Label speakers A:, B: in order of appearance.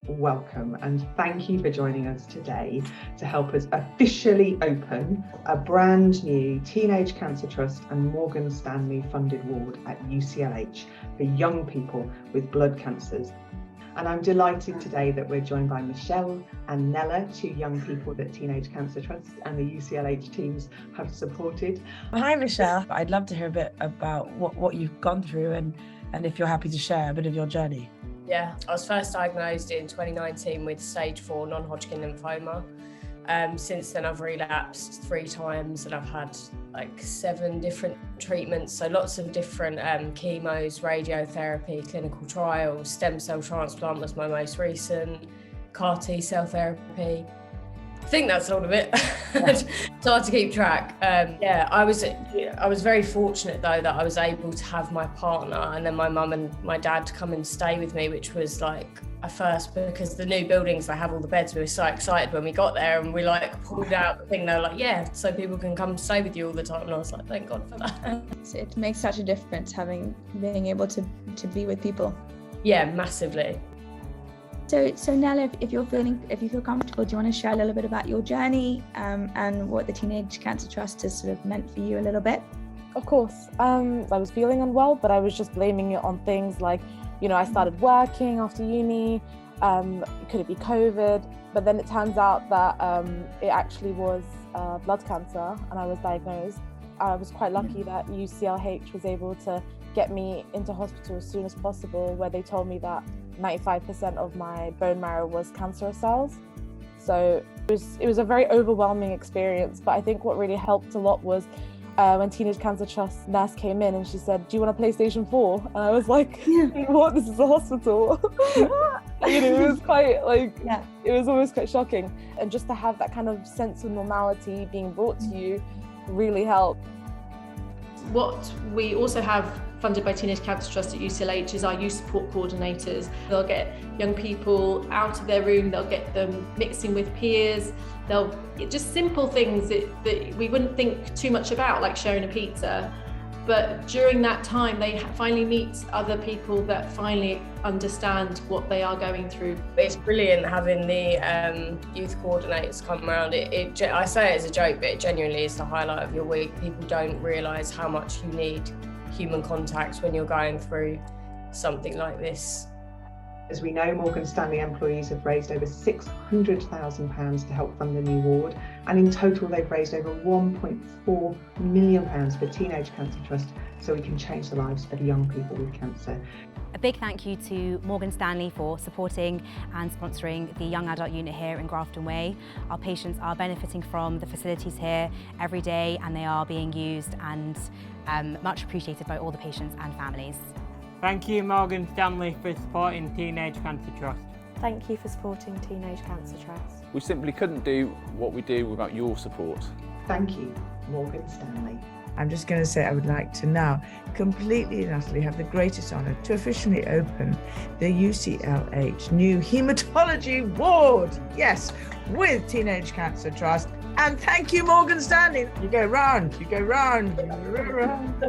A: welcome and thank you for joining us today to help us officially open a brand new Teenage Cancer Trust and Morgan Stanley funded ward at UCLH for young people with blood cancers. And I'm delighted today that we're joined by Michelle and Nella, two young people that Teenage Cancer Trust and the UCLH teams have supported.
B: Hi Michelle, I'd love to hear a bit about what you've gone through and if you're happy to share a bit of your journey.
C: Yeah, I was first diagnosed in 2019 with stage 4 non-Hodgkin lymphoma. Since then I've relapsed 3 times and I've had like 7 different treatments, so lots of different chemos, radiotherapy, clinical trials, stem cell transplant was my most recent, CAR T cell therapy. I think that's all of it. It's hard to keep track. I was very fortunate though that I was able to have my partner and then my mum and my dad come and stay with me, which was like a first because the new buildings, they have all the beds. We were so excited when we got there and we like pulled out the thing. They were like, yeah, so people can come stay with you all the time. And I was like, thank God for that.
D: It makes such a difference being able to be with people.
C: Yeah, massively.
D: So Nella, if you feel comfortable, do you want to share a little bit about your journey and what the Teenage Cancer Trust has sort of meant for you a little bit?
E: Of course. I was feeling unwell, but I was just blaming it on things like, I started working after uni. Could it be COVID? But then it turns out that it actually was blood cancer, and I was diagnosed. I was quite lucky that UCLH was able to get me into hospital as soon as possible, where they told me that 95% of my bone marrow was cancerous cells. So it was a very overwhelming experience, but I think what really helped a lot was when Teenage Cancer Trust nurse came in and she said, do you want a PlayStation 4? And I was like, what? This is a hospital. It was quite it was almost quite shocking. And just to have that kind of sense of normality being brought to you really helped.
F: What we also have funded by Teenage Cancer Trust at UCLH is our youth support coordinators. They'll get young people out of their room, they'll get them mixing with peers, just simple things that we wouldn't think too much about, like sharing a pizza. But during that time, they finally meet other people that finally understand what they are going through.
C: It's brilliant having the youth coordinators come around. I say it as a joke, but it genuinely is the highlight of your week. People don't realise how much you need human contact when you're going through something like this.
A: As we know, Morgan Stanley employees have raised over £600,000 to help fund the new ward, and in total they've raised over £1.4 million for Teenage Cancer Trust so we can change the lives of young people with cancer.
G: A big thank you to Morgan Stanley for supporting and sponsoring the young adult unit here in Grafton Way. Our patients are benefiting from the facilities here every day and they are being used and much appreciated by all the patients and families.
H: Thank you, Morgan Stanley, for supporting Teenage Cancer Trust.
E: Thank you for supporting Teenage Cancer Trust.
I: We simply couldn't do what we do without your support.
A: Thank you, Morgan Stanley.
B: I'm just going to say I would like to now completely and utterly have the greatest honour to officially open the UCLH new haematology ward. Yes, with Teenage Cancer Trust. And thank you, Morgan Stanley. You go round, you go round, you go round.